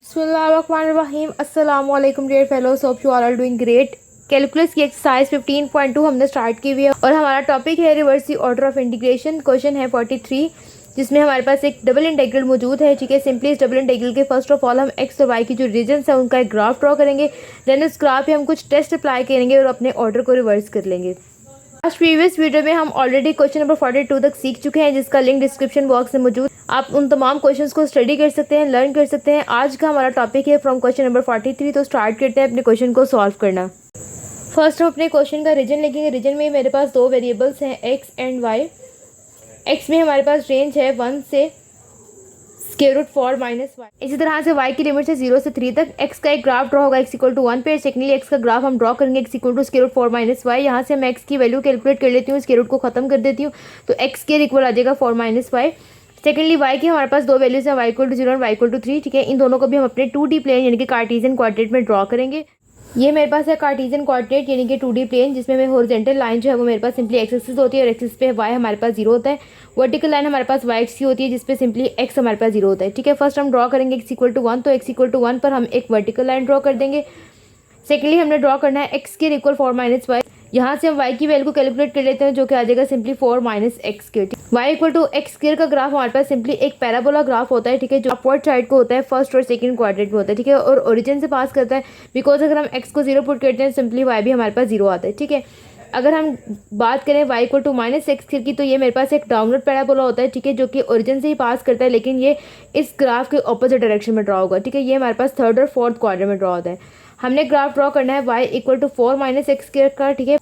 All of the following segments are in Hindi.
बिस्मिल्लाहिर्रहमानिर्रहीम अस्सलाम वालेकुम dear fellows, hope you are doing great. Calculus की एक्सरसाइज 15.2 हमने स्टार्ट की हुई है और हमारा टॉपिक है reverse the order of integration. Question है 43 जिसमें हमारे पास एक डबल इंटीग्रल मौजूद है। ठीक है, सिंपली इस डबल इंटीग्रल के फर्स्ट ऑफ ऑल हम एक्स और वाई की जो रीजन्स है उनका एक ग्राफ ड्रॉ करेंगे। देन उस ग्राफ पे हम कुछ टेस्ट अप्लाई करेंगे और अपने ऑर्डर को रिवर्स कर लेंगे। लास्ट प्रीवियस वीडियो में हम ऑलरेडी क्वेश्चन नंबर 42 तक सीख चुके हैं, जिसका लिंक डिस्क्रिप्शन बॉक्स में मौजूद। आप उन तमाम क्वेश्चंस को स्टडी कर सकते हैं, लर्न कर सकते हैं। आज का हमारा टॉपिक है फ्रॉम क्वेश्चन नंबर 43। तो स्टार्ट करते हैं अपने क्वेश्चन को सॉल्व करना। फर्स्ट हम अपने क्वेश्चन का रीजन लिखेंगे। रीजन में मेरे पास दो वेरिएबल्स हैं एक्स एंड वाई। एक्स में हमारे पास रेंज है 1 से √4 - y। इसी तरह से y की लिमिट है 0 से 3 तक। x का एक ग्राफ ड्रॉ होगा x = 1 पे। सेकेंडली x का ग्राफ हम ड्रॉ करेंगे x = √4 - y। यहाँ से मैं x की वैल्यू कैलकुलेट कर लेती हूँ, स्क्वायर रूट को खत्म कर देती हूँ, तो x स्क्वायर इक्वल आ जाएगा 4 - y। सेकेंडली y की हमारे पास दो वैल्यूज हैं y = 0 और y = 3। ठीक है, इन दोनों को भी हम अपने 2D प्लेन यानी कि कार्टेशियन कोऑर्डिनेट में ड्रॉ करेंगे। ये मेरे पास है कार्टेशियन कोऑर्डिनेट यानी कि 2D प्लेन, जिसमें मैं हॉरिजॉन्टल लाइन जो है वो मेरे पास सिंपली एक्स एक्सिस होती है और एक्सिस पे y हमारे पास 0 होता है। वर्टिकल लाइन हमारे पास y एक्सिस होती है जिसपे सिंपली x हमारे पास 0 होता है। ठीक है, फर्स्ट हम ड्रॉ करेंगे x = 1, तो x = 1 पर हम एक वर्टिकल लाइन ड्रॉ कर देंगे। सेकेंडली हमने ड्रॉ करना है x स्क्वायर इक्वल 4 - y। यहाँ से हम y की वैल्यू को कैलकुलेट कर लेते हैं, जो कि आ जाएगा simply 4 - x square. y = x square का ग्राफ हमारे पास सिंपली एक पैराबोला ग्राफ होता है। ठीक है, जो अपवर्ड साइड को होता है, फर्स्ट और सेकंड क्वाड्रेंट में होता है। ठीक है, और ओरिजिन से पास करता है, बिकॉज अगर हम x को 0 पुट करते हैं सिंपली y भी हमारे पास 0 आता है। ठीक है, अगर हम बात करें y = -x स्क्वायर की, तो ये मेरे पास एक डाउनवर्ड पैराबोला होता है। ठीक है, जो कि ओरिजिन से ही पास करता है, लेकिन ये इस ग्राफ के ऑपोजिट डायरेक्शन में ड्रॉ होगा। ठीक है, ये हमारे पास थर्ड और फोर्थ क्वाड्रेंट में ड्रॉ होता है। हमने ग्राफ ड्रॉ करना है y = 4 - x स्क्वायर का। ठीक है,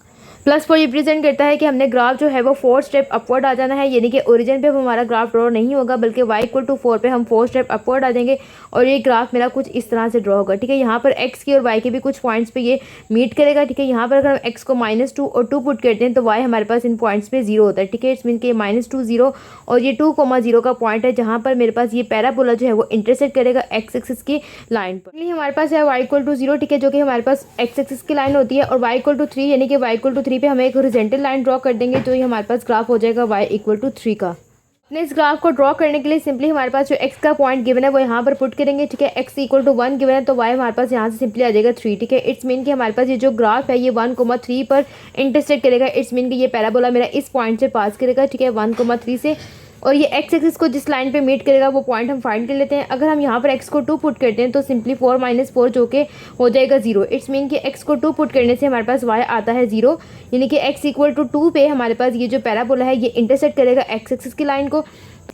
+4 रिप्रेजेंट करता है कि हमने ग्राफ जो है वो 4 स्टेप अपवर्ड आ जाना है, यानी कि ओरिजिन पे हमारा ग्राफ ड्रॉ नहीं होगा, बल्कि y = 4 पे हम 4 स्टेप अपवर्ड आ जाएंगे और ये ग्राफ मेरा कुछ इस तरह से ड्रॉ होगा। ठीक है, यहाँ पर x की और y के भी कुछ पॉइंट्स पे ये मीट करेगा। ठीक है, यहाँ पर अगर हम x को -2 और 2 पुट करते हैं तो y हमारे पास इन पॉइंट्स पे 0 होता है। ठीक है, इट्स मीन कि -2 0 और ये 2, 0 का पॉइंट है जहाँ पर मेरे पास ये पैराबोला जो है वो इंटरसेक्ट करेगा x एक्सिस की लाइन पर। हमारे पास है y = 0। ठीक है, जो कि हमारे पास x एक्सिस की लाइन होती है, और y = 3 यानी कि y = 3 पे हम एक हॉरिजॉन्टल लाइन ड्रॉ कर देंगे, तो ये हमारे पास ग्राफ हो जाएगा y = 3 का। अपने इस ग्राफ को ड्रॉ करने के लिए सिंपली हमारे पास जो x का पॉइंट गिवन है वो यहाँ पर पुट करेंगे। ठीक है, x = 1 गिवन है, तो y हमारे पास यहाँ से सिंपली आ जाएगा 3। ठीक है, इट्स मीन कि हमारे पास ये जो ग्राफ है ये 1,3 पर इंटरसेक्ट करेगा। इट्स मीन कि ये पैराबोला मेरा इस पॉइंट से पास करेगा। ठीक है, 1,3 से, और ये x एक्सिस को जिस लाइन पे मीट करेगा वो पॉइंट हम फाइंड कर लेते हैं। अगर हम यहाँ पर x को 2 पुट करते हैं तो सिंपली 4 - 4 जो कि हो जाएगा 0। इट्स मीन कि x को 2 पुट करने से हमारे पास y आता है 0, यानी कि x = 2 पे हमारे पास ये जो पैराबोला है ये इंटरसेक्ट करेगा x एक्सिस की लाइन को।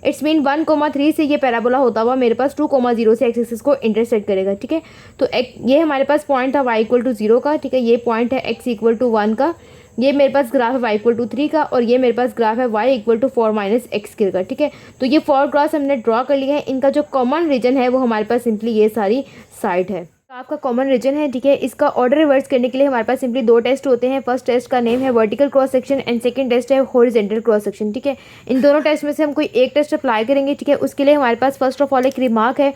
इट्स मीन 1,3 से ये पैराबोला होता हुआ मेरे पास 2,0 से x एक्सिस को इंटरसेक्ट करेगा। ठीक है, तो ये हमारे पास पॉइंट था y = 0 का। ठीक है, ये पॉइंट है x = 1 का। ये मेरे पास ग्राफ है y = 3 का, और ये मेरे पास ग्राफ है y = 4 - x स्क्वायर का। ठीक है, तो ये 4 ग्राफ्स हमने ड्रॉ कर लिए हैं। इनका जो कॉमन रीजन है वो हमारे पास सिंपली ये सारी साइड है, आपका कॉमन रीजन है। ठीक है, इसका ऑर्डर रिवर्स करने के लिए हमारे पास सिंपली 2 टेस्ट होते हैं। फर्स्ट टेस्ट का नेम है vertical cross section and second test है हॉरिजॉन्टल क्रॉस सेक्शन। ठीक है, इन दोनों टेस्ट में से हम कोई एक टेस्ट अप्लाई करेंगे। ठीक है, उसके लिए हमारे पास फर्स्ट ऑफ ऑल एक रिमार्क है।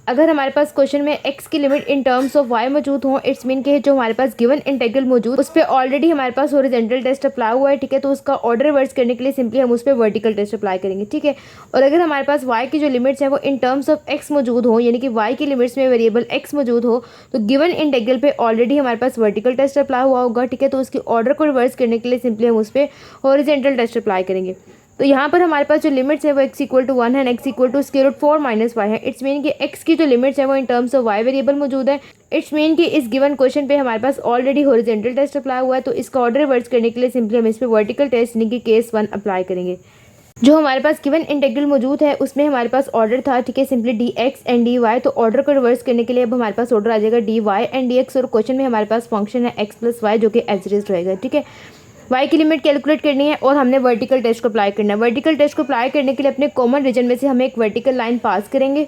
अगर हमारे पास क्वेश्चन में x की limit in terms of y मौजूद हो, इट्स मीन के जो हमारे पास गिवन इंटीग्रल मौजूद उस पर ऑलरेडी हमारे पास हॉरिजॉन्टल टेस्ट अप्लाई हुआ है। ठीक है, तो उसका ऑर्डर रिवर्स करने के लिए सिंपली हम उस पर वर्टिकल टेस्ट अप्लाई करेंगे। ठीक है, और अगर हमारे पास y की जो लिमिट्स है वो इन टर्म्स ऑफ x मौजूद हो, यानी कि y की लिमिट्स में वेरिएबल x मौजूद हो, तो गिवन इंटीग्रल पे ऑलरेडी हमारे पास वर्टिकल टेस्ट अप्लाई हुआ होगा। ठीक है, तो उसके ऑर्डर को रिवर्स करने के लिए सिंपली हम उस पर हॉरिजॉन्टल टेस्ट अप्लाई करेंगे। तो यहाँ पर हमारे पास जो लिमिट्स है वो x = 1 है, x = √4 - y है। इट्स मीन कि x की जो लिमिट्स है वो in terms of y variable मौजूद है। इट्स मीन कि इस गिवन क्वेश्चन पे हमारे पास ऑलरेडी हॉरिजॉन्टल टेस्ट अप्लाई हुआ है, तो इसका ऑर्डर रिवर्स करने के लिए सिंपली हम इस पर वर्टिकल टेस्ट यानी कि केस 1 अप्लाई करेंगे। जो हमारे पास गिवन इंटीग्रल मौजूद है उसमें हमारे पास ऑर्डर था। ठीक है, सिंपली dx एंड dy, तो ऑर्डर को रिवर्स करने के लिए अब हमारे पास ऑर्डर आ जाएगा dy एंड dx, और क्वेश्चन में हमारे पास फंक्शन है x + y जो कि एज इट इज रहेगा। ठीक है, y की लिमिट कैलकुलेट करनी है और हमने वर्टिकल टेस्ट को अप्लाई करना है। वर्टिकल टेस्ट को अप्लाई करने के लिए अपने कॉमन रीजन में से हम एक वर्टिकल लाइन पास करेंगे।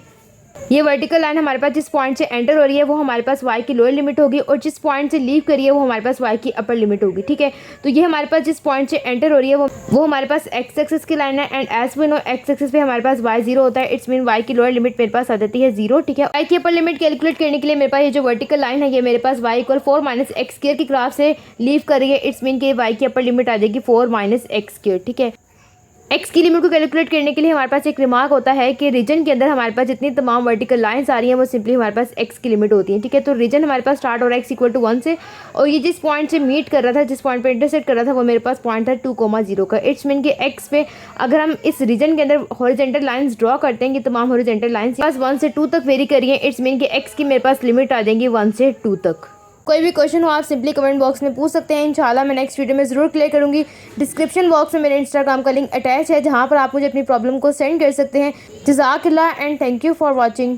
ये वर्टिकल लाइन हमारे पास जिस पॉइंट से एंटर हो रही है वो हमारे पास y की लोअर लिमिट होगी, और जिस पॉइंट से लीव करी है वो हमारे पास y की अपर लिमिट होगी। ठीक है, तो ये हमारे पास जिस पॉइंट से एंटर हो रही है वो हमारे पास x एक्सिस की लाइन है, and as we know x axis पे हमारे पास y 0 होता है। इट्स मीन y की लोअर लिमिट मेरे पास आ जाती है 0। ठीक है, y की अपर लिमिट कैलकुलेट करने के लिए मेरे पास ये जो वर्टिकल लाइन है ये मेरे पास y = 4 - x स्क्वायर की ग्राफ से लीव कर रही है। इट्स मीन कि y की अपर लिमिट आ जाएगी 4 - x स्क्वायर। ठीक है, एक्स की लिमिट को कैलकुलेट करने के लिए हमारे पास एक रिमार्क होता है कि रीजन के अंदर हमारे पास जितनी तमाम वर्टिकल लाइंस आ रही हैं वो सिंपली हमारे पास एक्स की लिमिट होती है, ठीक है। तो रीजन हमारे पास स्टार्ट हो रहा है x=1 से, और ये जिस पॉइंट से मीट कर रहा था, जिस पॉइंट पे इंटरसेक्ट कर रहा था, वो मेरे पास पॉइंट था 2,0 का। इट्स मीन कि एक्स पे अगर हम इस रीजन के अंदर हॉरिजॉन्टल लाइंस ड्रॉ करते हैं कि तमाम हॉरिजॉन्टल लाइंस पास 1 से 2 तक वेरी करिए, इट्स मीन कि एक्स की मेरे पास लिमिट आ जाएंगी 1 से 2 तक। कोई भी क्वेश्चन हो आप सिंपली कमेंट बॉक्स में पूछ सकते हैं, इंशाल्लाह मैं नेक्स्ट वीडियो में ज़रूर क्लियर करूंगी। डिस्क्रिप्शन बॉक्स में मेरे इंस्टाग्राम का लिंक अटैच है, जहां पर आप मुझे अपनी प्रॉब्लम को सेंड कर सकते हैं। जज़ाकल्लाह and thank you for watching.